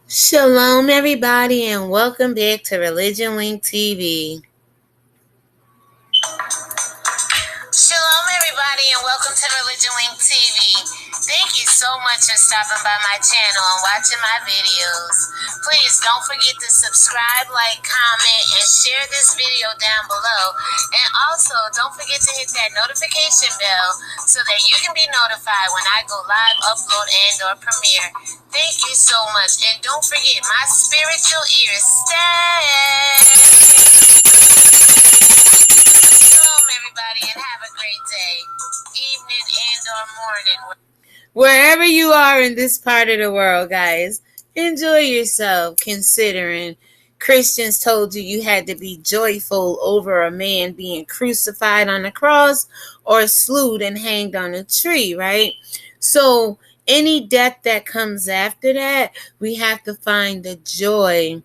Shalom, everybody, and welcome back to ReligionWinked TV. Shalom, everybody, and welcome to ReligionWinked TV. Thank you so much for stopping by my channel and watching my videos. Please don't forget to subscribe, like, comment, and share this video down below. And also, don't forget to hit that notification bell so that you can be notified when I go live, upload, and or premiere. Thank you so much. And don't forget, my spiritual ears stay. Shalom, everybody, and have a great day, evening, and or morning. Wherever you are in this part of the world, guys, enjoy yourself, considering Christians told you had to be joyful over a man being crucified on the cross or slewed and hanged on a tree, right? So any death that comes after that, we have to find the joy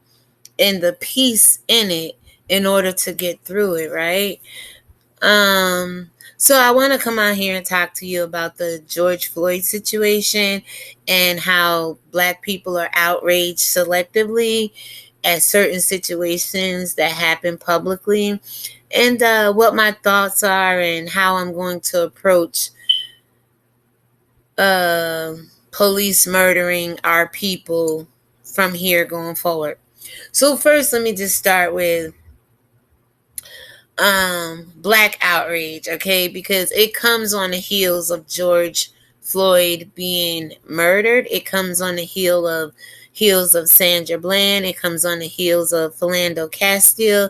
and the peace in it in order to get through it, right? So I want to come out here and talk to you about the George Floyd situation and how Black people are outraged selectively at certain situations that happen publicly, and what my thoughts are and how I'm going to approach police murdering our people from here going forward. So first, let me just start with Black outrage, okay, because it comes on the heels of George Floyd being murdered. It comes on the heels of Sandra Bland. It comes on the heels of Philando Castile.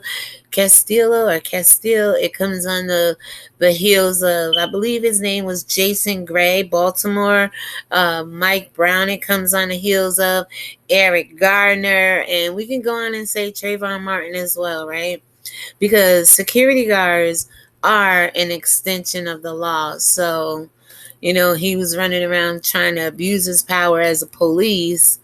It comes on the heels of, I believe his name was Jason Gray, Baltimore. Mike Brown. It comes on the heels of Eric Gardner, and we can go on and say Trayvon Martin as well, right? Because security guards are an extension of the law. So, he was running around trying to abuse his power as a police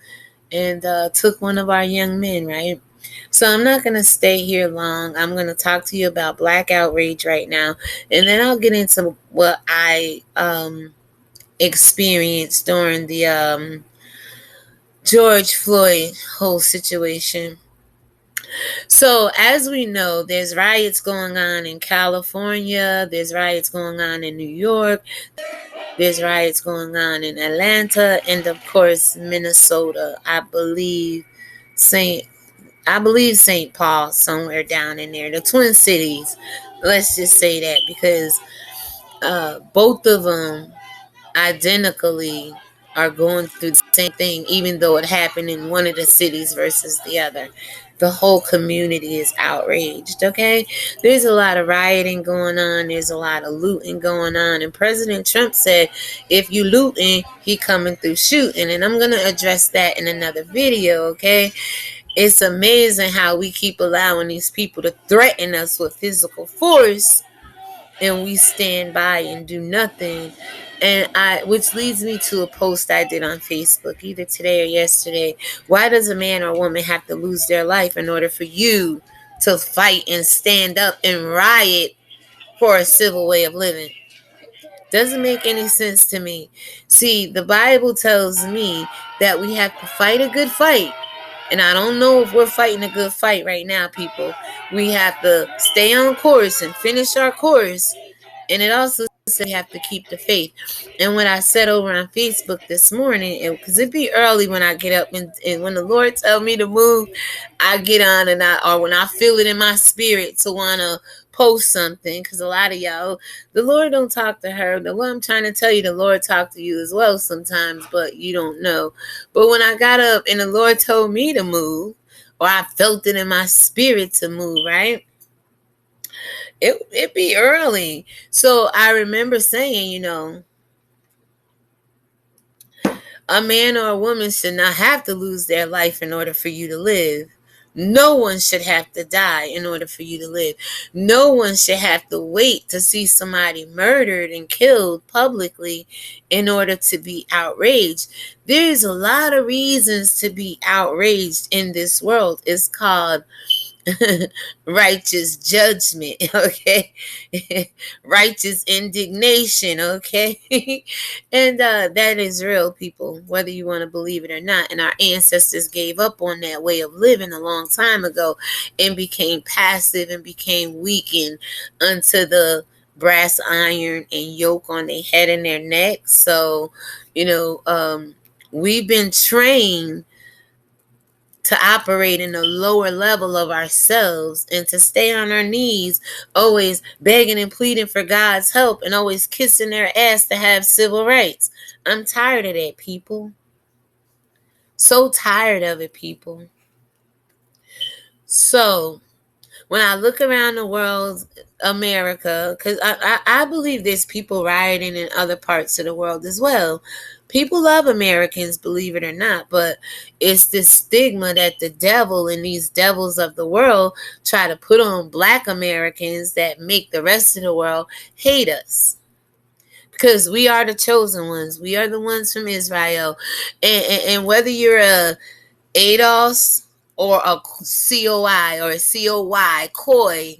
and took one of our young men, right? So I'm not going to stay here long. I'm going to talk to you about Black outrage right now, and then I'll get into what I experienced during the George Floyd whole situation. So, as we know, there's riots going on in California, there's riots going on in New York, there's riots going on in Atlanta, and of course, Minnesota. I believe St. Paul, somewhere down in there, the Twin Cities. Let's just say that, because both of them identically are going through the same thing, even though it happened in one of the cities versus the other. The whole community is outraged, okay? There's a lot of rioting going on. There's a lot of looting going on. And President Trump said, if you looting, he coming through shooting. And I'm going to address that in another video, okay? It's amazing how we keep allowing these people to threaten us with physical force, and we stand by and do nothing. And which leads me to a post I did on Facebook either today or yesterday. Why does a man or woman have to lose their life in order for you to fight and stand up and riot for a civil way of living? Doesn't make any sense to me. See, the Bible tells me that we have to fight a good fight. And I don't know if we're fighting a good fight right now, people. We have to stay on course and finish our course. And it also says we have to keep the faith. And what I said over on Facebook this morning, because it'd be early when I get up, and when the Lord tells me to move, I get on, or when I feel it in my spirit to want to post something, because a lot of y'all, the Lord don't talk to her. What I'm trying to tell you, the Lord talk to you as well sometimes, but you don't know. But when I got up and the Lord told me to move, or I felt it in my spirit to move, right? It be early. So I remember saying, a man or a woman should not have to lose their life in order for you to live. No one should have to die in order for you to live. No one should have to wait to see somebody murdered and killed publicly in order to be outraged. There's a lot of reasons to be outraged in this world. It's called righteous judgment, okay? Righteous indignation, okay? And that is real, people, whether you want to believe it or not. And our ancestors gave up on that way of living a long time ago and became passive and became weakened unto the brass iron and yoke on their head and their neck. So, we've been trained to operate in a lower level of ourselves and to stay on our knees, always begging and pleading for God's help and always kissing their ass to have civil rights. I'm tired of that, people. So tired of it, people. So, when I look around the world, America, because I believe there's people rioting in other parts of the world as well. People love Americans, believe it or not, but it's this stigma that the devil and these devils of the world try to put on Black Americans that make the rest of the world hate us. Because we are the chosen ones. We are the ones from Israel. And whether you're a ADOS or a COI or a COY, COI,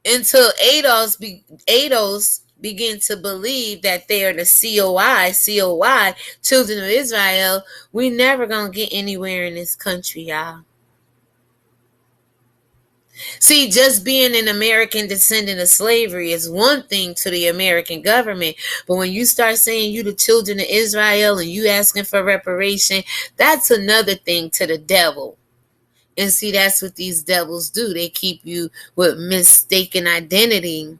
until ADOS begin to believe that they are the COI, children of Israel, we never gonna get anywhere in this country, y'all. See, just being an American descendant of slavery is one thing to the American government, but when you start saying you the children of Israel and you asking for reparation, that's another thing to the devil. And see, that's what these devils do. They keep you with mistaken identity,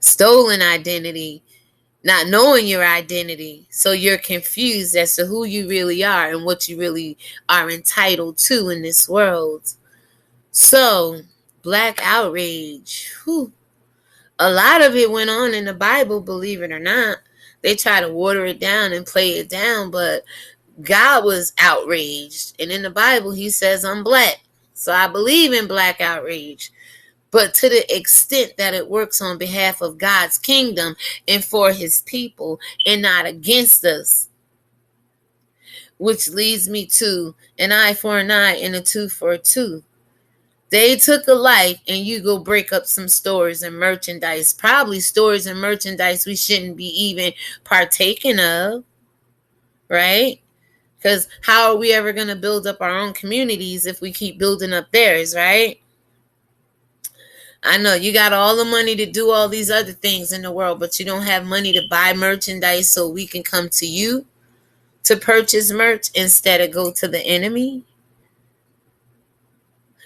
stolen identity, not knowing your identity. So you're confused as to who you really are and what you really are entitled to in this world. So, Black outrage. Whew. A lot of it went on in the Bible, believe it or not. They try to water it down and play it down, but God was outraged. And in the Bible, he says, I'm Black. So I believe in Black outrage. But to the extent that it works on behalf of God's kingdom and for his people and not against us. Which leads me to an eye for an eye and a tooth for a tooth. They took a life and you go break up some stores and merchandise. Probably stores and merchandise we shouldn't be even partaking of. Right? Because how are we ever going to build up our own communities if we keep building up theirs, right? I know you got all the money to do all these other things in the world, but you don't have money to buy merchandise so we can come to you to purchase merch instead of go to the enemy.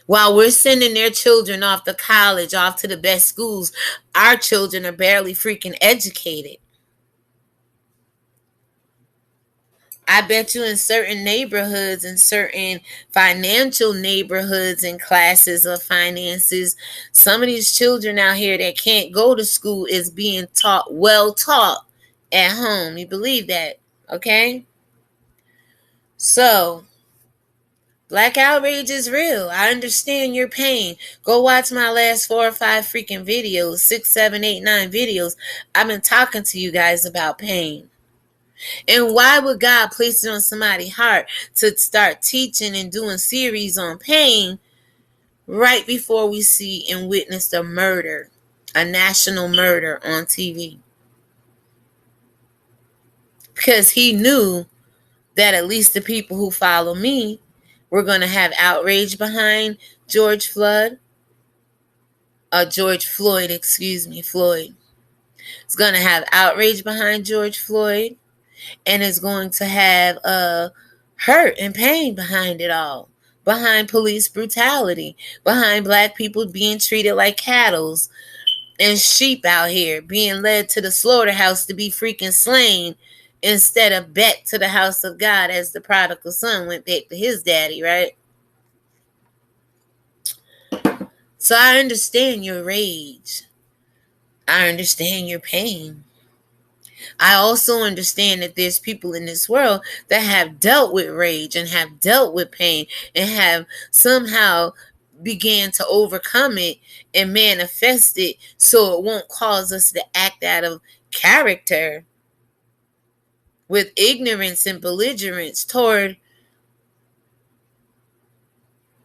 While we're sending their children off to college, off to the best schools, our children are barely freaking educated. I bet you in certain neighborhoods and certain financial neighborhoods and classes of finances, some of these children out here that can't go to school is being well taught at home. You believe that, okay? So, Black outrage is real. I understand your pain. Go watch my last 4 or 5 freaking videos, 6, 7, 8, 9 videos. I've been talking to you guys about pain. And why would God place it on somebody's heart to start teaching and doing series on pain right before we see and witness a murder, a national murder on TV? Because he knew that at least the people who follow me were going to have outrage behind Floyd. Floyd. It's going to have outrage behind George Floyd. And is going to have hurt and pain behind it all. Behind police brutality. Behind Black people being treated like cattle and sheep out here. Being led to the slaughterhouse to be freaking slain. Instead of back to the house of God as the prodigal son went back to his daddy, right? So I understand your rage. I understand your pain. I also understand that there's people in this world that have dealt with rage and have dealt with pain and have somehow began to overcome it and manifest it so it won't cause us to act out of character with ignorance and belligerence toward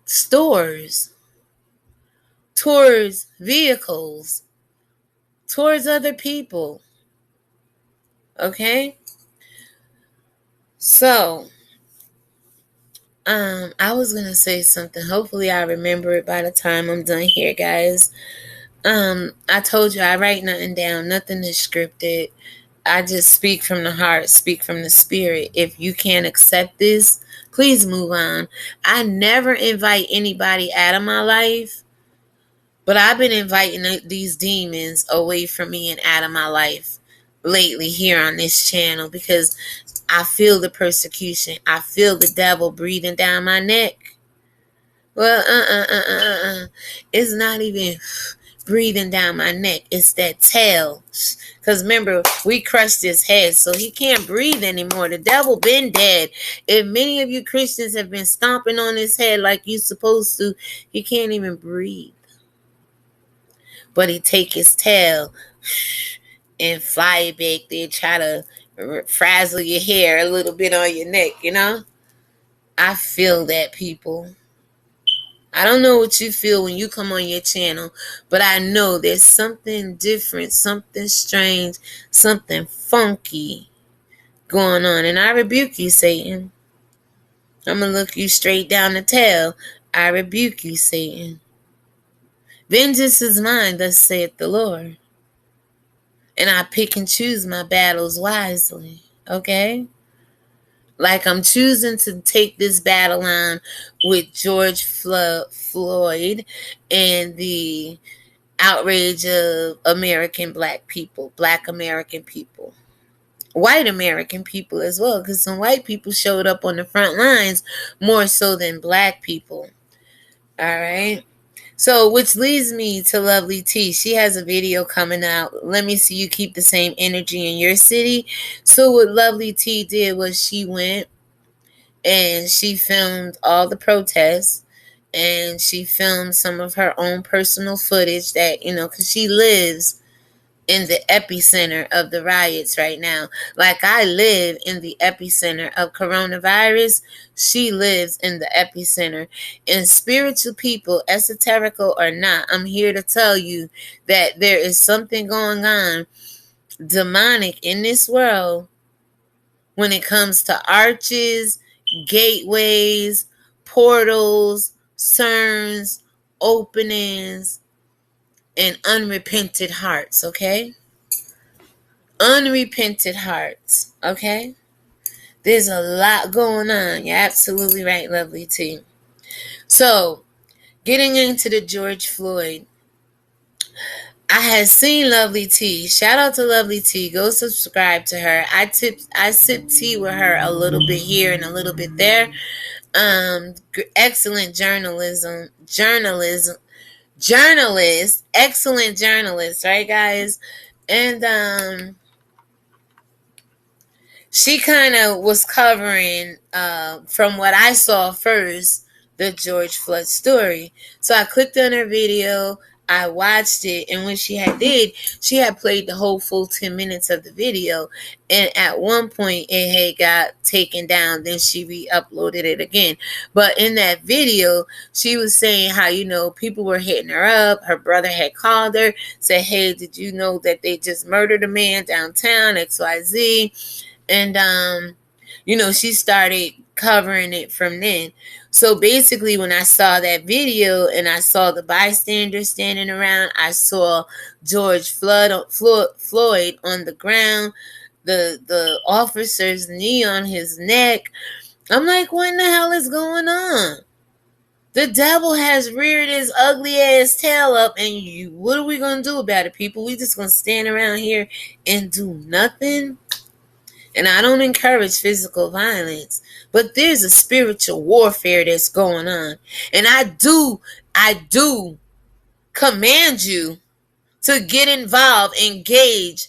stores, towards vehicles, towards other people. Okay? So, I was gonna say something. Hopefully I remember it by the time I'm done here, guys. I told you I write nothing down, nothing is scripted. I just speak from the heart, speak from the spirit. If you can't accept this, please move on. I never invite anybody out of my life, but I've been inviting these demons away from me and out of my life lately here on this channel because I feel the persecution. I feel the devil breathing down my neck. Well, it's not even breathing down my neck. It's that tail. Because remember, we crushed his head, so he can't breathe anymore. The devil been dead. If many of you Christians have been stomping on his head like you supposed to, he can't even breathe. But he take his tail and fly it back there, try to frazzle your hair a little bit on your neck, you know? I feel that, people. I don't know what you feel when you come on your channel, but I know there's something different, something strange, something funky going on. And I rebuke you, Satan. I'm going to look you straight down the tail. I rebuke you, Satan. Vengeance is mine, thus saith the Lord. And I pick and choose my battles wisely, okay? Like I'm choosing to take this battle on with George Floyd and the outrage of American black people, black American people, white American people as well, because some white people showed up on the front lines more so than black people. All right. So, which leads me to Lovely T. She has a video coming out. Let me see you keep the same energy in your city. So, what Lovely T did was she went and she filmed all the protests and she filmed some of her own personal footage that, because she lives in the epicenter of the riots right now. Like I live in the epicenter of coronavirus, she lives in the epicenter. And spiritual people, esoterical or not, I'm here to tell you that there is something going on demonic in this world when it comes to arches, gateways, portals, cerns, openings, and unrepented hearts, okay? Unrepented hearts, okay? There's a lot going on. You're absolutely right, Lovely T. So, getting into the George Floyd, I had seen Lovely T. Shout out to Lovely T. Go subscribe to her. I sip tea with her a little bit here and a little bit there. Excellent journalist, excellent journalist, right, guys? And she kind of was covering, from what I saw first, the George Floyd story. So I clicked on her video, I watched it, and when she had played the whole full 10 minutes of the video, and at one point it had got taken down, then she re-uploaded it again. But in that video, she was saying how, people were hitting her up, her brother had called her, said, hey, did you know that they just murdered a man downtown, XYZ? And she started covering it from then. So basically, when I saw that video and I saw the bystanders standing around, I saw George Floyd on the ground, the officer's knee on his neck. I'm like, what in the hell is going on? The devil has reared his ugly ass tail up, and what are we gonna do about it, people? We just gonna stand around here and do nothing? And I don't encourage physical violence, but there's a spiritual warfare that's going on. And I do command you to get involved, engage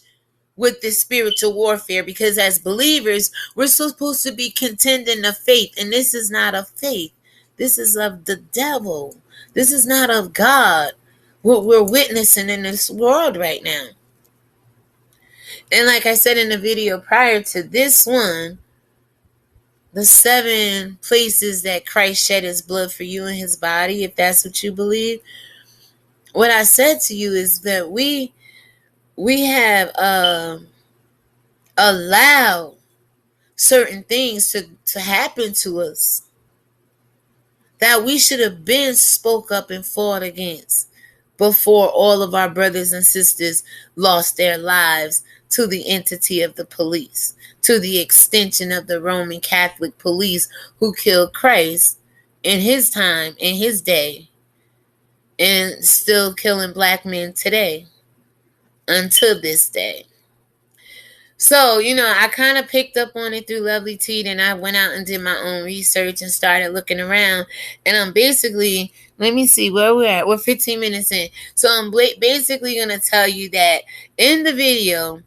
with this spiritual warfare, because as believers, we're supposed to be contending the faith. And this is not of faith. This is of the devil. This is not of God. What we're witnessing in this world right now. And like I said in the video prior to this one, the 7 places that Christ shed his blood for you in his body, if that's what you believe. What I said to you is that we have allowed certain things to happen to us that we should have been spoke up and fought against before all of our brothers and sisters lost their lives to the entity of the police, to the extension of the Roman Catholic police who killed Christ in his time, in his day, and still killing black men today until this day. So, I kind of picked up on it through Lovely T, and I went out and did my own research and started looking around. And I'm basically, let me see where we're at. We're 15 minutes in. So I'm basically going to tell you that in the video,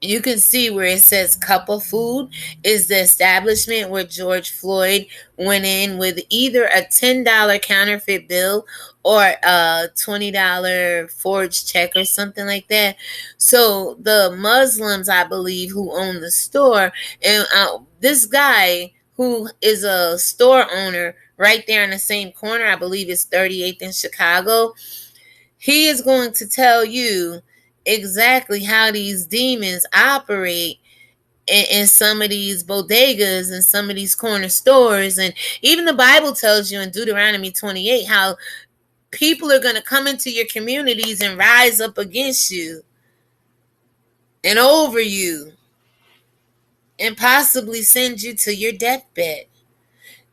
you can see where it says Couple Food is the establishment where George Floyd went in with either a $10 counterfeit bill or a $20 forged check or something like that. So the Muslims, I believe, who own the store, and this guy who is a store owner right there in the same corner, I believe it's 38th in Chicago, he is going to tell you exactly how these demons operate in some of these bodegas and some of these corner stores. And even the Bible tells you in Deuteronomy 28 how people are going to come into your communities and rise up against you and over you and possibly send you to your deathbed.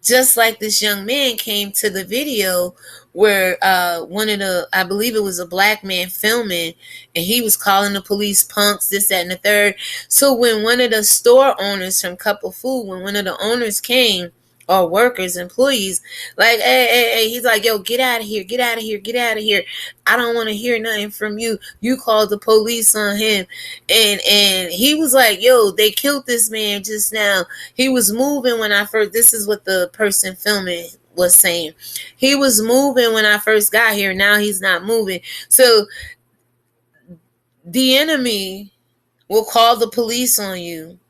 Just like this young man came to the video where I believe it was a black man filming, and he was calling the police punks, this, that, and the third. So when one of the store owners from Couple Food, when one of the owners came, or workers, employees, like, hey, he's like, yo, get out of here, get out of here, get out of here. I don't want to hear nothing from you. You called the police on him. And he was like, yo, they killed this man just now. He was moving when I first, this is what the person filming was saying. He was moving when I first got here. Now he's not moving. So the enemy will call the police on you,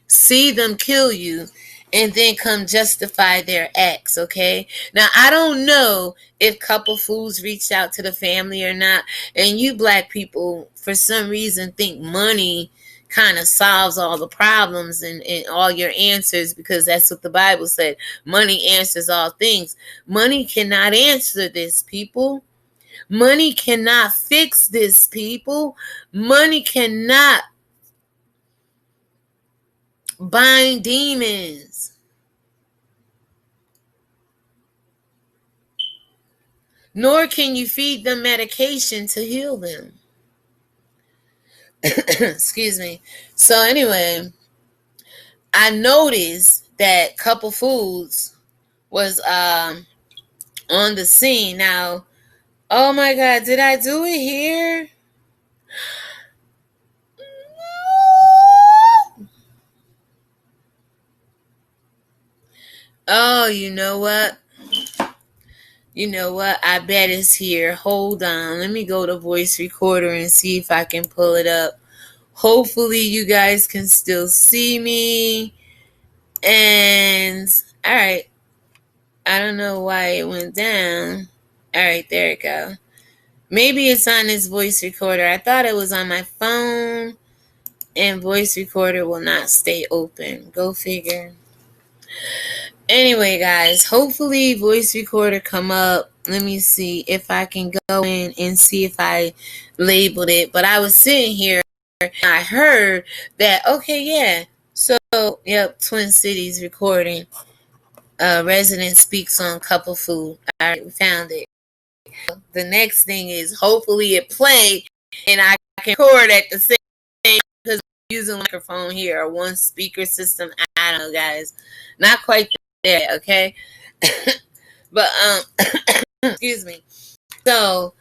see them kill you, and then come justify their acts, okay? Now, I don't know if Couple Foods reached out to the family or not, and you black people, for some reason, think money kind of solves all the problems and all your answers, because that's what the Bible said. Money answers all things. Money cannot answer this, people. Money cannot fix this, people. Money cannot bind demons. Nor can you feed them medication to heal them. Excuse me. So anyway, I noticed that Couple Foods was on the scene. Now, oh my God, did I do it here? Oh, you know what? I bet it's here. Hold on. Let me go to voice recorder and see if I can pull it up. Hopefully you guys can still see me. And all right. I don't know why it went down. All right, there it go. Maybe it's on this voice recorder. I thought it was on my phone, and voice recorder will not stay open. Go figure. Anyway, guys, hopefully voice recorder come up. Let me see if I can go in and see if I labeled it. But I was sitting here and I heard that, okay, yeah. So, yep, Twin Cities recording. Resident speaks on Couple Food. All right, we found it. The next thing is hopefully it play and I can record at the same time, because I'm using a microphone here or one speaker system. I don't know, guys. Not quite there, okay? But excuse me. So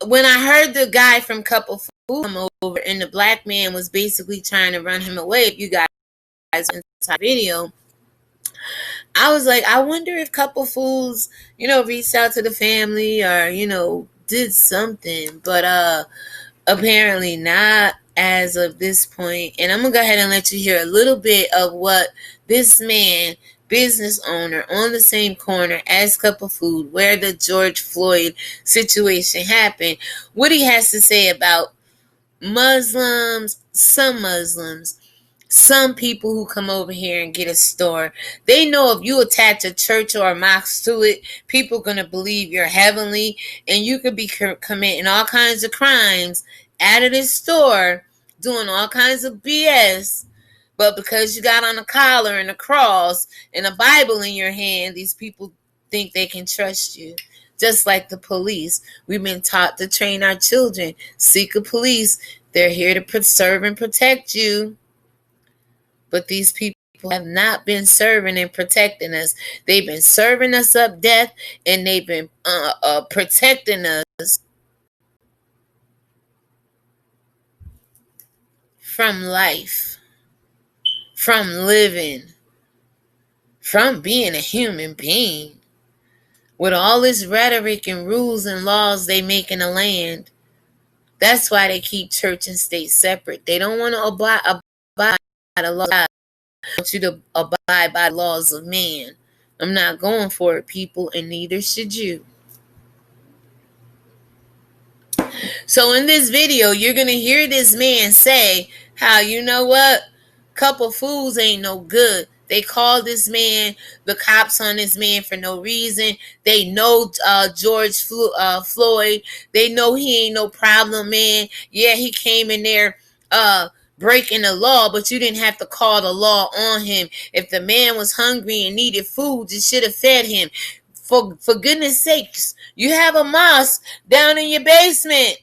when I heard the guy from Couple Food come over and the black man was basically trying to run him away, if you guys in the video, I was like, I wonder if Couple Foods, reached out to the family or, did something. But apparently not. as of this point, and I'm gonna go ahead and let you hear a little bit of what this man, business owner on the same corner as Cup of Food, where the George Floyd situation happened, what he has to say about Muslims, some people who come over here and get a store. They know if you attach a church or a mosque to it, people are going to believe you're heavenly, and you could be committing all kinds of crimes out of this store, doing all kinds of BS. But because you got on a collar and a cross and a Bible in your hand, these people think they can trust you. Just like the police. We've been taught to train our children. Secret police, they're here to serve and protect you. But these people have not been serving and protecting us. They've been serving us up death, and they've been protecting us from life, from living, from being a human being. With all this rhetoric and rules and laws they make in the land, that's why they keep church and state separate. They don't want to abide by the law. I want you to abide by the laws of man. I'm not going for it, people, and neither should you. So in this video, you're going to hear this man say how, you know what, Cup of Foods ain't no good. They call this man, the cops on this man for no reason. They know George Floyd. They know he ain't no problem, man. Yeah, he came in there breaking the law, but you didn't have to call the law on him. If the man was hungry and needed food, you should have fed him. For goodness sakes, you have a mosque down in your basement.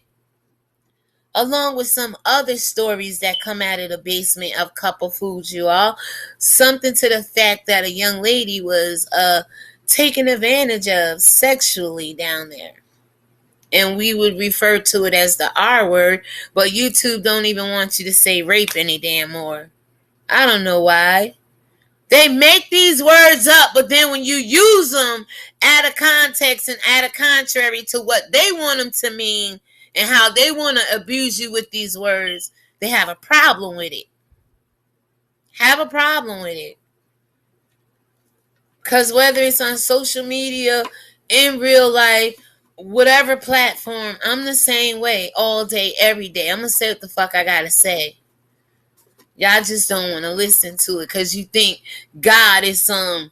Along with some other stories that come out of the basement of Cup of Foods, you all. Something to the fact that a young lady was taken advantage of sexually down there. And we would refer to it as the R word, but YouTube don't even want you to say rape any damn more. I don't know why. They make these words up, but then when you use them out of context and out of contrary to what they want them to mean, and how they want to abuse you with these words, they have a problem with it. Have a problem with it. Because whether it's on social media, in real life, whatever platform, I'm the same way all day, every day. I'm going to say what the fuck I got to say. Y'all just don't want to listen to it because you think God is some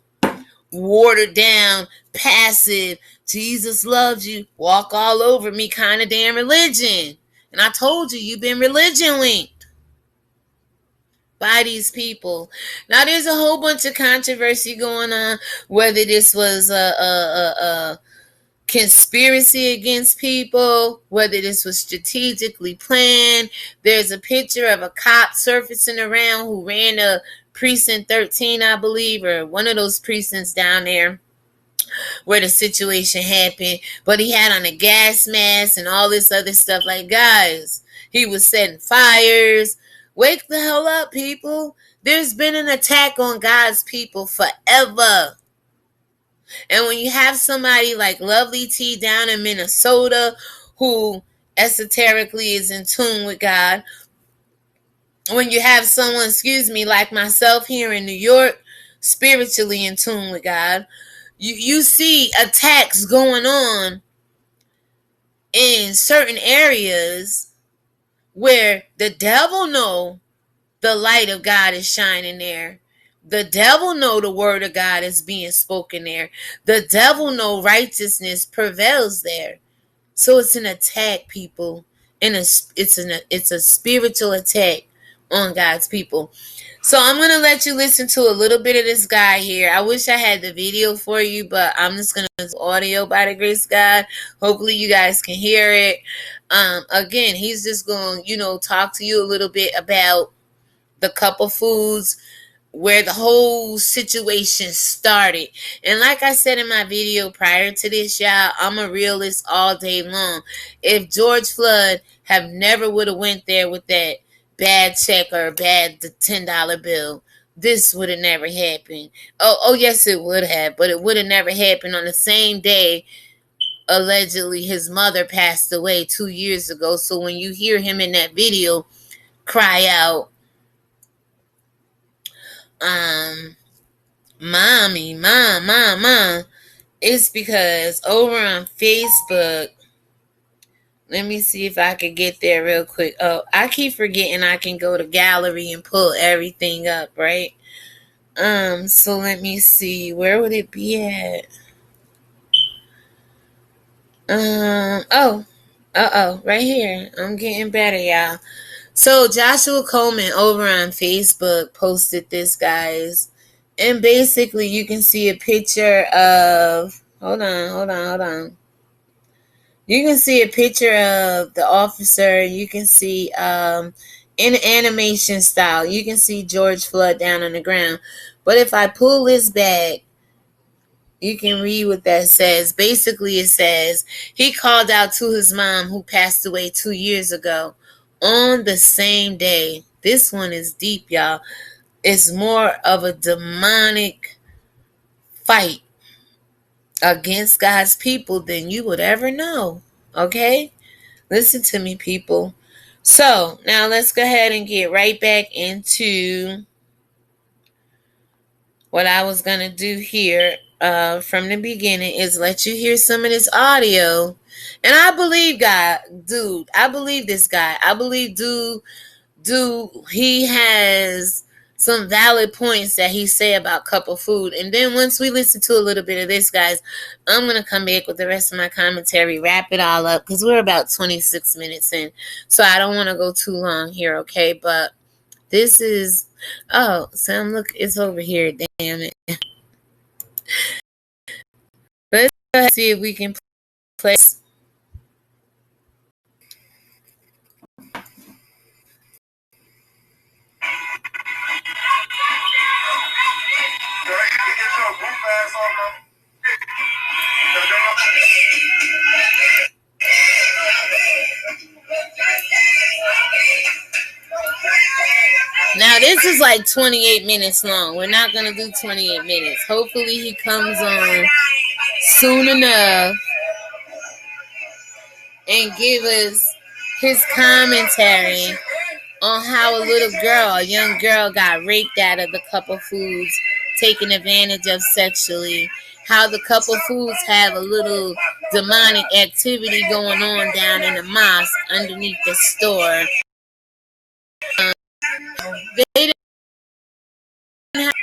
watered down, passive, Jesus loves you, walk all over me kind of damn religion. And I told you, you've been religion winked by these people. Now, there's a whole bunch of controversy going on, whether this was a conspiracy against people, whether this was strategically planned. There's a picture of a cop surfacing around who ran a precinct 13, I believe, or one of those precincts down there where the situation happened, but he had on a gas mask and all this other stuff. Like, guys, he was setting fires. Wake the hell up, people. There's been an attack on God's people forever. And when you have somebody like Lovely T down in Minnesota who esoterically is in tune with God, when you have someone, like myself here in New York, spiritually in tune with God, you see attacks going on in certain areas where the devil know the light of God is shining there. The devil know the word of God is being spoken there. The devil know righteousness prevails there. So it's an attack, people, and it's a spiritual attack on God's people. So I'm going to let you listen to a little bit of this guy here. I wish I had the video for you, but I'm just going to do audio by the grace of God. Hopefully you guys can hear it. Again, he's just going to, talk to you a little bit about the Cup of Foods, where the whole situation started. And like I said in my video prior to this, y'all, I'm a realist all day long. If George Floyd have never would have went there with that bad check or a bad $10 bill, this would have never happened. Oh, yes, it would have, but it would have never happened on the same day allegedly his mother passed away 2 years ago. So when you hear him in that video cry out, mommy, mom, it's because over on Facebook, let me see if I can get there real quick. Oh, I keep forgetting I can go to gallery and pull everything up, right? So let me see. Where would it be at? Right here. I'm getting better, y'all. So Joshua Coleman over on Facebook posted this, guys. And basically you can see a picture of, hold on. You can see a picture of the officer. You can see in animation style, you can see George Floyd down on the ground. But if I pull this back, you can read what that says. Basically, it says he called out to his mom who passed away 2 years ago on the same day. This one is deep, y'all. It's more of a demonic fight against God's people than you would ever know. Okay? Listen to me, people. So, now let's go ahead and get right back into what I was going to do here from the beginning is let you hear some of this audio. And I believe God, dude. I believe this guy. I believe dude, he has some valid points that he say about couple food. And then once we listen to a little bit of this, guys, I'm going to come back with the rest of my commentary, wrap it all up, because we're about 26 minutes in. So I don't want to go too long here, okay? But this is, oh, Sam, look, it's over here. Damn it. Let's go ahead and see if we can play. Now, this is like 28 minutes long. We're not going to do 28 minutes. Hopefully, he comes on soon enough and give us his commentary on how a young girl got raped out of the couple foods, taken advantage of sexually, how the couple foods have a little demonic activity going on down in the mosque underneath the store. They didn't have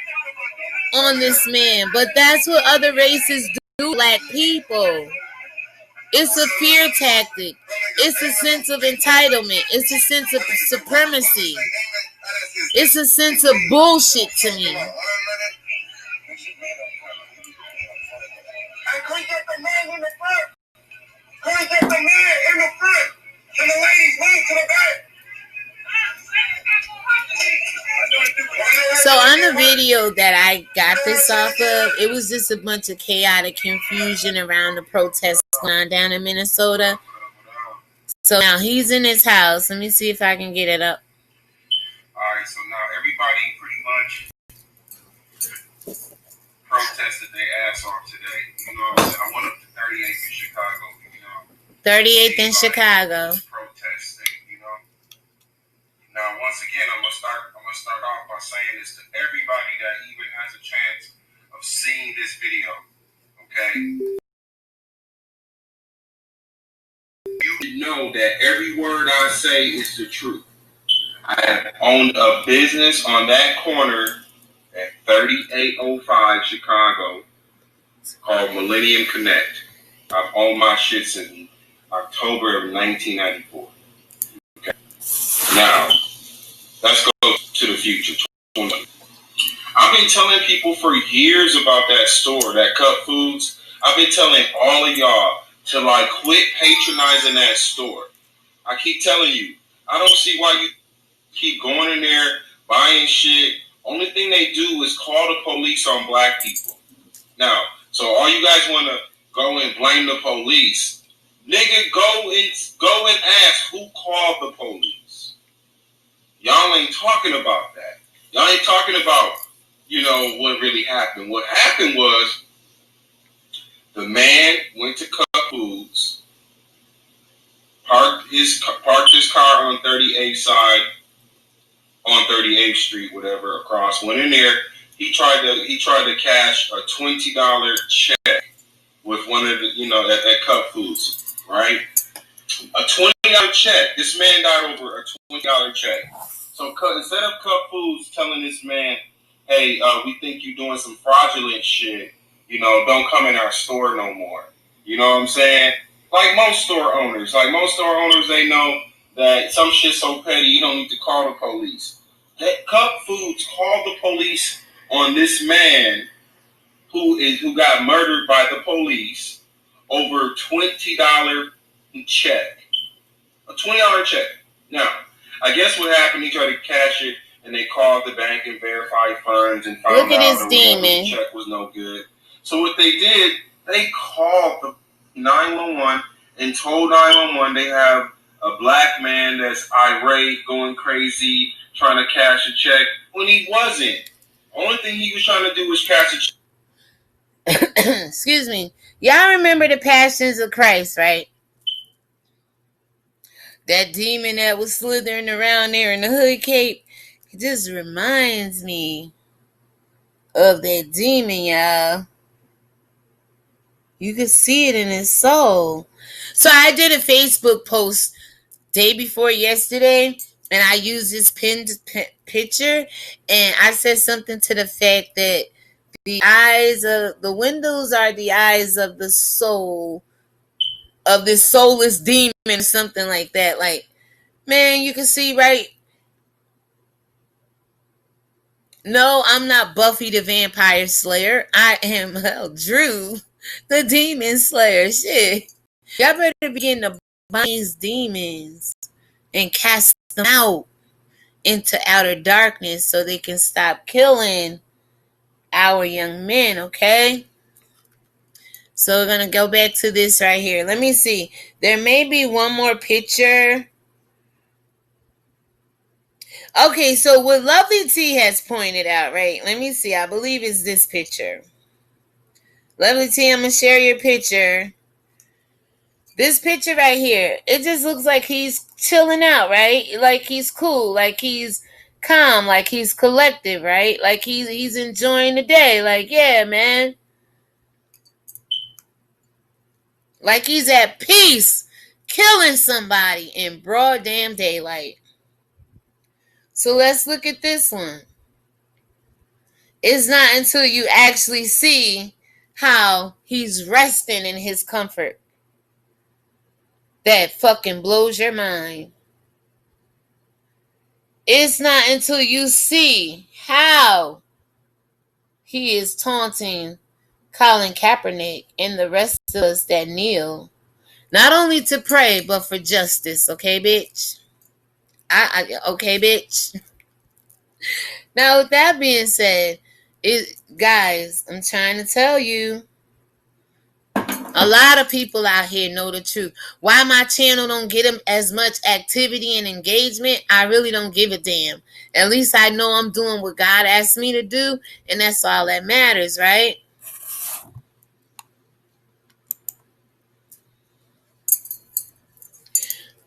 on this man, but that's what other races do, black people. It's a fear tactic. It's a sense of entitlement. It's a sense of supremacy. It's a sense of bullshit to me. So on the video that I got this off of, it was just a bunch of chaotic confusion around the protests going on down in Minnesota. So now he's in his house. Let me see if I can get it up. Alright, so now everybody pretty much protested their ass off today. You know what I'm saying? I went up to 38th in Chicago, you know. 38th in Chicago. Protest state, you know. Now once again I'm gonna start off by saying this to everybody that even has a chance of seeing this video. Okay? You know that every word I say is the truth. I have owned a business on that corner at 3805 Chicago called Millennium Connect. I've owned my shit since October of 1994. Okay. Now, let's go to the future. I've been telling people for years about that store, that Cup Foods. I've been telling all of y'all to quit patronizing that store. I keep telling you, I don't see why you keep going in there, buying shit. Only thing they do is call the police on black people. Now, so all you guys want to go and blame the police, nigga, go and ask who called the police. Y'all ain't talking about that. Y'all ain't talking about, what really happened. What happened was the man went to Cup Foods, parked his car on 38th side on 38th Street, whatever, across. Went in there. He tried to cash a $20 check with one of the, at Cup Foods, right? A $20 check. This man got over a $20 check. So instead of Cup Foods telling this man, hey, we think you're doing some fraudulent shit, don't come in our store no more. You know what I'm saying? Like most store owners, they know that some shit's so petty, you don't need to call the police. That Cup Foods called the police on this man who got murdered by the police over $20 check. A $20 check. Now, I guess what happened, he tried to cash it, and they called the bank and verified funds and found out the check was no good. So what they did, they called the 911 and told 911 they have a black man that's irate, going crazy, trying to cash a check, when he wasn't. Only thing he was trying to do was cash a check. Excuse me. Y'all remember the Passions of Christ, right? That demon that was slithering around there in the hood cape. It just reminds me of that demon, y'all. You could see it in his soul. So I did a Facebook post day before yesterday, and I used this pinned picture, and I said something to the fact that the windows are the eyes of the soul of this soulless demon, or something like that. Like, man, you can see, right? No, I'm not Buffy the Vampire Slayer. I am Drew the Demon Slayer. Shit. Y'all better begin to bind these demons and cast them out into outer darkness so they can stop killing our young men, okay? So we're going to go back to this right here. Let me see. There may be one more picture. Okay, so what Lovely T has pointed out, right? Let me see. I believe it's this picture. Lovely T, I'm going to share your picture. This picture right here, it just looks like he's chilling out, right? Like he's cool, like he's calm, like he's collective, right? Like he's enjoying the day. Like, yeah, man. Like he's at peace, killing somebody in broad damn daylight. So let's look at this one. It's not until you actually see how he's resting in his comfort that fucking blows your mind. It's not until you see how he is taunting Colin Kaepernick and the rest of us that kneel, not only to pray, but for justice. Okay, bitch? Okay, bitch? Now, with that being said, guys, I'm trying to tell you, a lot of people out here know the truth. Why my channel don't get them as much activity and engagement, I really don't give a damn. At least I know I'm doing what God asked me to do, and that's all that matters, right?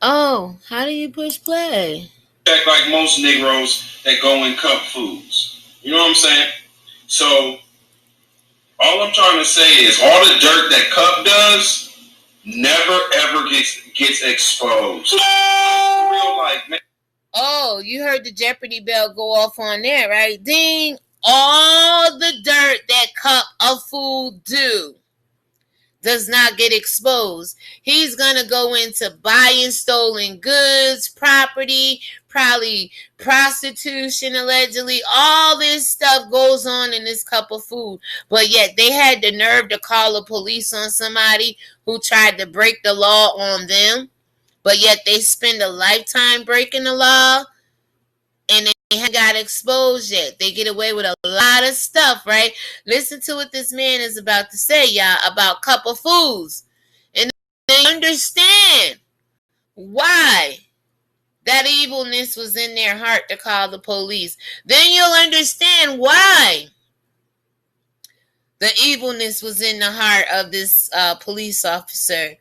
Oh, how do you push play? Like most Negroes that go in Cup Foods. You know what I'm saying? So, all I'm trying to say is all the dirt that Cup does never ever gets exposed. Real life, man. Oh, you heard the Jeopardy bell go off on there, right? Ding! All the dirt that Cup of Food do does not get exposed. He's gonna go into buying stolen goods, property, probably prostitution, allegedly. All this stuff goes on in this Cup of Food. But yet they had the nerve to call the police on somebody who tried to break the law on them. But yet they spend a lifetime breaking the law, and they haven't got exposed yet. They get away with a lot of stuff, right? Listen to what this man is about to say, y'all, about Cup of Foods. And they understand why that evilness was in their heart to call the police. Then you'll understand why the evilness was in the heart of this police officer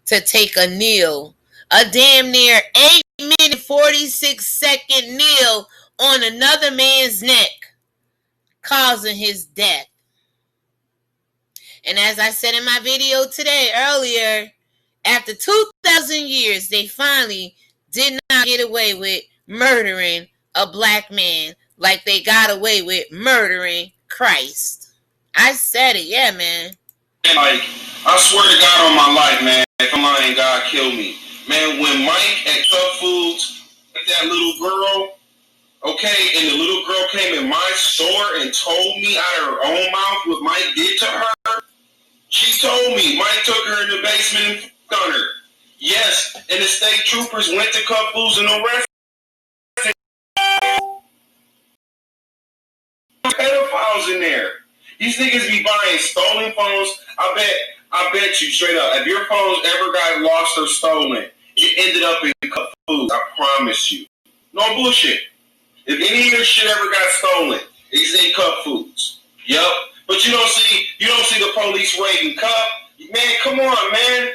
to take a kneel. A damn near 8-minute 46-second kneel on another man's neck, causing his death. And as I said in my video today earlier, after 2,000 years, they finally did not get away with murdering a black man like they got away with murdering Christ. I said it, yeah, man. Like, I swear to God on my life, man, if I'm lying, God kill me. Man, when Mike at Cup Foods, that little girl, okay, and the little girl came in my store and told me out of her own mouth what Mike did to her, she told me Mike took her in the basement and f***ed on her. Yes, and the state troopers went to Cup Foods and arrested pedophiles in there. These niggas be buying stolen phones. I bet you straight up, if your phones ever got lost or stolen, it ended up in Cup Foods. I promise you. No bullshit. If any of your shit ever got stolen, it's in Cup Foods. Yup. But you don't see the police raiding Cup. Man, come on, man.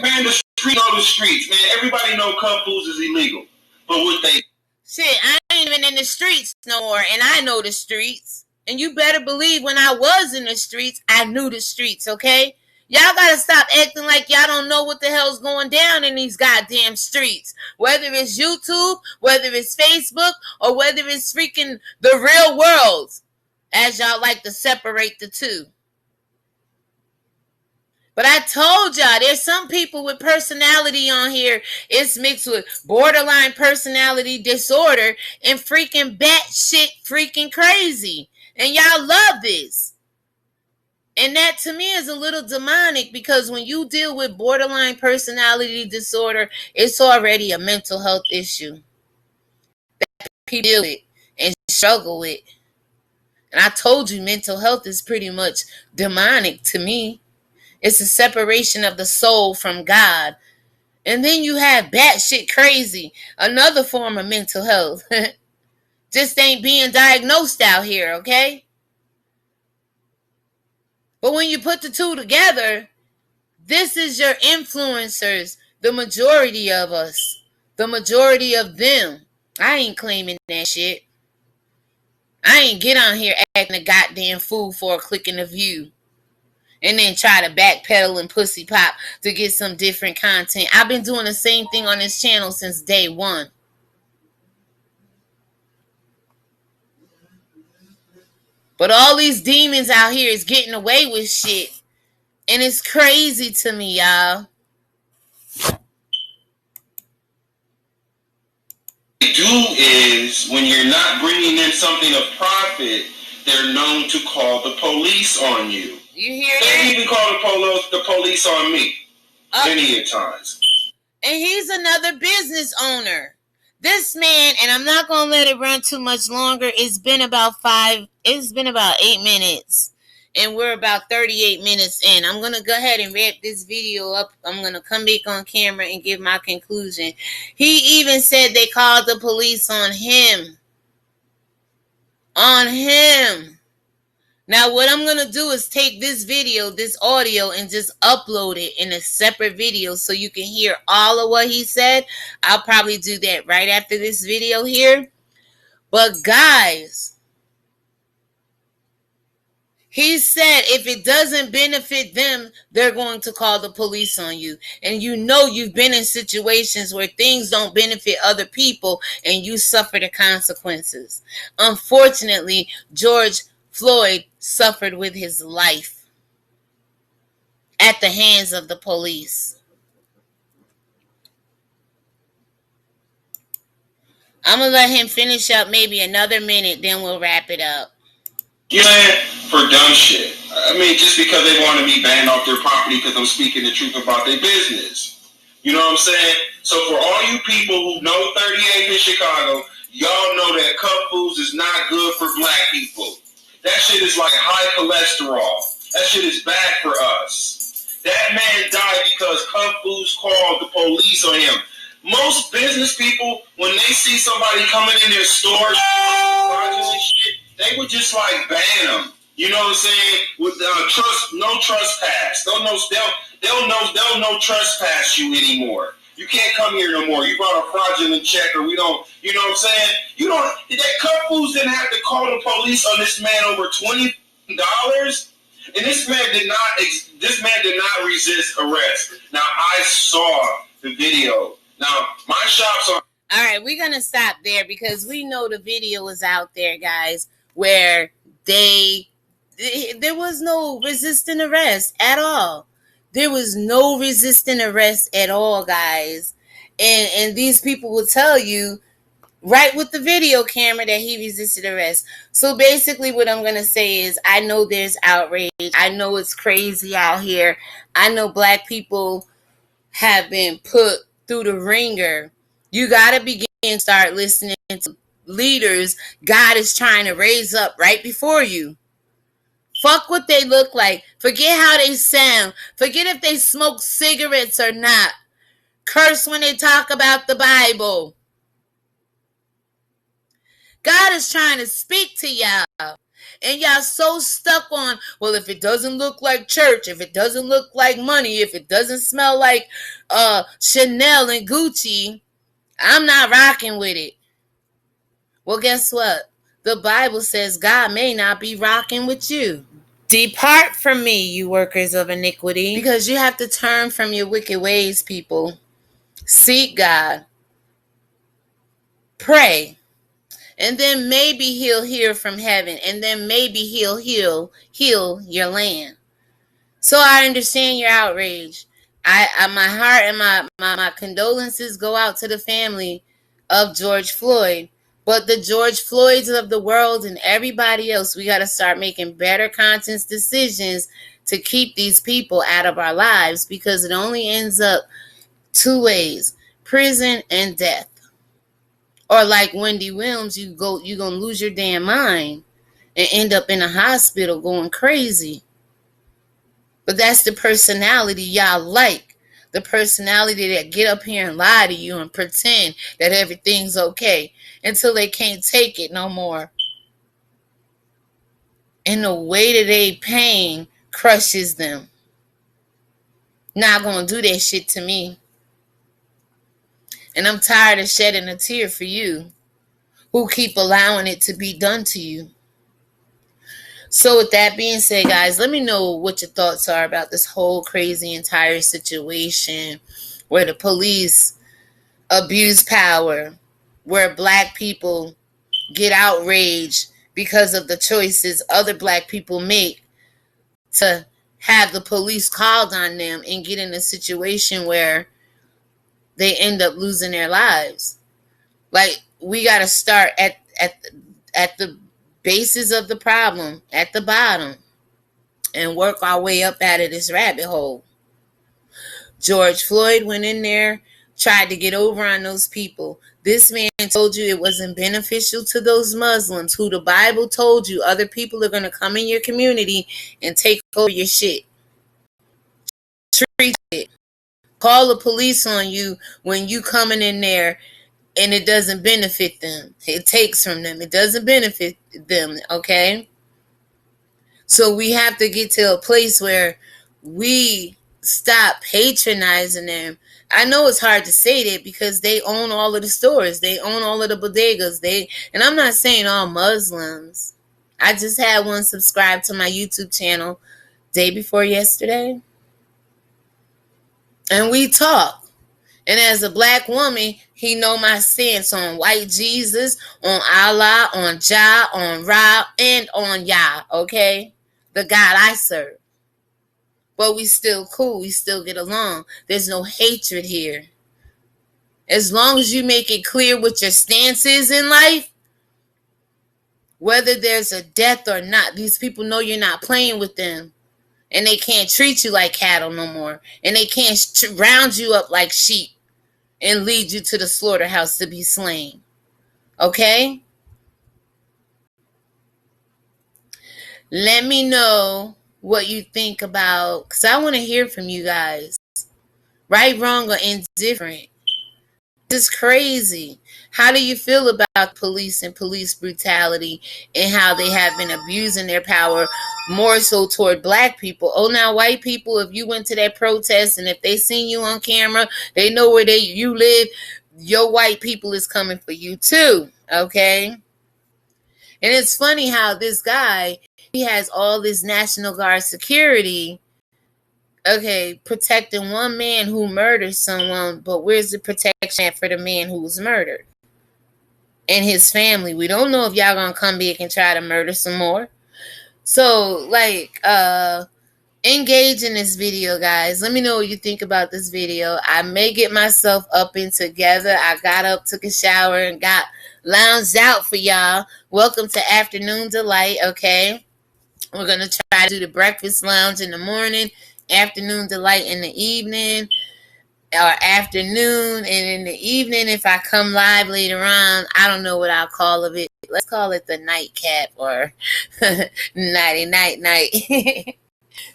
Man, the streets know the streets, man. Everybody know Cup Foods is illegal. But what they... Shit, I ain't even in the streets no more, and I know the streets. And you better believe when I was in the streets, I knew the streets, okay? Y'all gotta stop acting like y'all don't know what the hell's going down in these goddamn streets. Whether it's YouTube, whether it's Facebook, or whether it's freaking the real world, as y'all like to separate the two. But I told y'all, there's some people with personality on here. It's mixed with borderline personality disorder and freaking batshit freaking crazy. And y'all love this. And that to me is a little demonic, because when you deal with borderline personality disorder, it's already a mental health issue that people deal with and struggle with. And I told you mental health is pretty much demonic to me. It's a separation of the soul from God. And then you have batshit crazy, another form of mental health. Just ain't being diagnosed out here, okay? But when you put the two together, this is your influencers, the majority of us, the majority of them. I ain't claiming that shit. I ain't get on here acting a goddamn fool for a click and a view and then try to backpedal and pussy pop to get some different content. I've been doing the same thing on this channel since day one. But all these demons out here is getting away with shit. And it's crazy to me, y'all. What they do is, when you're not bringing in something of profit, they're known to call the police on you. You hear that? They even call the police on me many a times. And he's another business owner. This man, and I'm not going to let it run too much longer. It's been about 8 minutes. And we're about 38 minutes in. I'm going to go ahead and wrap this video up. I'm going to come back on camera and give my conclusion. He even said they called the police on him. On him. Now, what I'm going to do is take this video, this audio, and just upload it in a separate video so you can hear all of what he said. I'll probably do that right after this video here. But guys, he said if it doesn't benefit them, they're going to call the police on you. And you know you've been in situations where things don't benefit other people and you suffer the consequences. Unfortunately, George Floyd suffered with his life at the hands of the police. I'm going to let him finish up maybe another minute, then we'll wrap it up. Yeah, for dumb shit. I mean, just because they want to be banned off their property because I'm speaking the truth about their business. You know what I'm saying? So for all you people who know 38 in Chicago, y'all know that Cup Foods is not good for black people. That shit is like high cholesterol. That shit is bad for us. That man died because Cup Foods called the police on him. Most business people, when they see somebody coming in their store and shit, they would just like ban them. You know what I'm saying? With no trespass. They'll no trespass you anymore. You can't come here no more. You brought a fraudulent check, or we don't. You know what I'm saying? You don't. That Kung Fu's didn't have to call the police on this man over $20, and this man did not. This man did not resist arrest. Now I saw the video. Now my shops are. All right, we're gonna stop there because we know the video is out there, guys, where there was no resisting arrest at all. There was no resisting arrest at all, guys. And these people will tell you right with the video camera that he resisted arrest. So basically what I'm going to say is I know there's outrage. I know it's crazy out here. I know black people have been put through the ringer. You got to begin to start listening to leaders God is trying to raise up right before you. Fuck what they look like. Forget how they sound. Forget if they smoke cigarettes or not. Curse when they talk about the Bible. God is trying to speak to y'all. And y'all so stuck on, well, if it doesn't look like church, if it doesn't look like money, if it doesn't smell like Chanel and Gucci, I'm not rocking with it. Well, guess what? The Bible says God may not be rocking with you. Depart from me, you workers of iniquity, because you have to turn from your wicked ways, people. Seek God. Pray. And then maybe he'll hear from heaven. And then maybe he'll heal your land. So I understand your outrage. My heart and my condolences go out to the family of George Floyd. But the George Floyds of the world and everybody else, we got to start making better conscious decisions to keep these people out of our lives, because it only ends up two ways: prison and death. Or like Wendy Williams, you're going to lose your damn mind and end up in a hospital going crazy. But that's the personality y'all like. The personality that get up here and lie to you and pretend that everything's okay until they can't take it no more. And the weight of their pain crushes them. Not gonna do that shit to me. And I'm tired of shedding a tear for you who keep allowing it to be done to you. So with that being said, guys, let me know what your thoughts are about this whole crazy entire situation where the police abuse power, where black people get outraged because of the choices other black people make to have the police called on them and get in a situation where they end up losing their lives. Like, we got to start at the basis of the problem, at the bottom, and work our way up out of this rabbit hole. George Floyd went in there, tried to get over on those people. This man told you it wasn't beneficial to those Muslims who the Bible told you other people are going to come in your community and take over your shit. Treat it. Call the police on you when you coming in there and it doesn't benefit them. It takes from them. It doesn't benefit them, okay? So we have to get to a place where we stop patronizing them. I know it's hard to say that because they own all of the stores. They own all of the bodegas. And I'm not saying all Muslims. I just had one subscribe to my YouTube channel day before yesterday. And we talk. And as a black woman, he know my stance on white Jesus, on Allah, on Jah, on Ra, and on Yah, okay? The God I serve. But we still cool. We still get along. There's no hatred here. As long as you make it clear what your stance is in life, whether there's a death or not, these people know you're not playing with them. And they can't treat you like cattle no more. And they can't round you up like sheep and lead you to the slaughterhouse to be slain. Okay? Let me know what you think about, because I want to hear from you guys. Right, wrong, or indifferent. This is crazy. How do you feel about police and police brutality and how they have been abusing their power more so toward black people. Oh, now white people, if you went to that protest and if they seen you on camera, they know where you live, your white people is coming for you too, okay? And it's funny how this guy, he has all this National Guard security, okay, protecting one man who murdered someone, but where's the protection for the man who was murdered and his family? We don't know if y'all gonna come back and try to murder some more. So, like, engage in this video, guys. Let me know what you think about this video. I may get myself up and together. I got up, took a shower, and got lounged out for y'all. Welcome to Afternoon Delight, okay? We're going to try to do the breakfast lounge in the morning, afternoon delight in the evening, or afternoon, and in the evening, if I come live later on, I don't know what I'll call it. Let's call it the nightcap or nighty night night.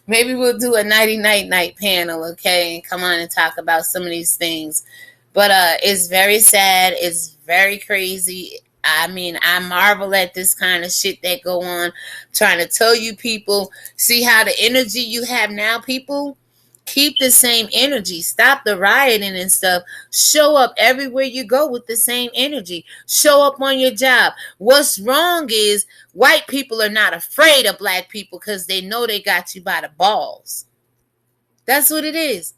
Maybe we'll do a nighty night panel, okay, and come on and talk about some of these things. But it's very sad. It's very crazy. I mean, I marvel at this kind of shit that go on. Trying to tell you people, see how the energy you have now, people? Keep the same energy. Stop the rioting and stuff. Show up everywhere you go with the same energy. Show up on your job. What's wrong is white people are not afraid of black people because they know they got you by the balls. That's what it is.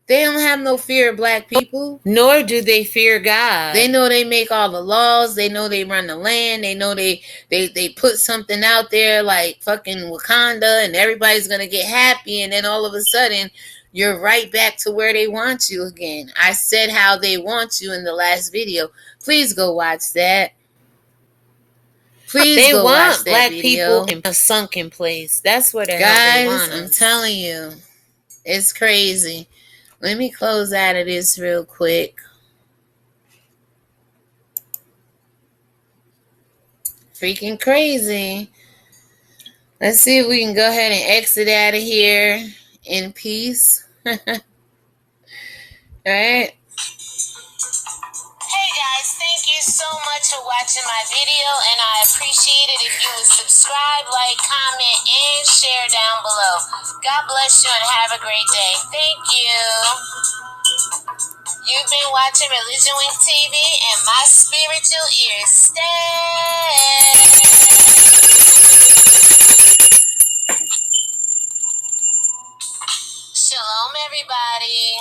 They don't have no fear of black people, nor do they fear God. They know they make all the laws. They know they run the land. They know they put something out there like fucking Wakanda and everybody's going to get happy. And then all of a sudden, you're right back to where they want you again. I said how they want you in the last video. Please go watch that. Please go watch that black video. People in a sunken place. That's what the hell they want us. I'm telling you. It's crazy. Let me close out of this real quick. Freaking crazy. Let's see if we can go ahead and exit out of here in peace. All right. Hey guys, thank you so much for watching my video, and I appreciate it if you would subscribe, like, comment, and share down below. God bless you and have a great day. Thank you. You've been watching ReligionWinked TV, and my spiritual ears stay. Shalom, everybody.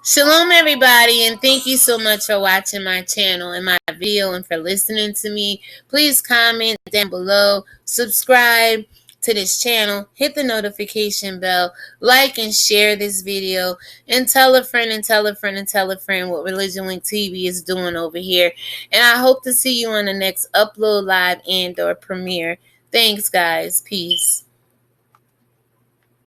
Shalom, everybody, and thank you so much for watching my channel and my video and for listening to me. Please comment down below, subscribe to this channel, hit the notification bell, like and share this video, and tell a friend and tell a friend and tell a friend what ReligionWinked TV is doing over here. And I hope to see you on the next upload, live, and or premiere. Thanks, guys. Peace.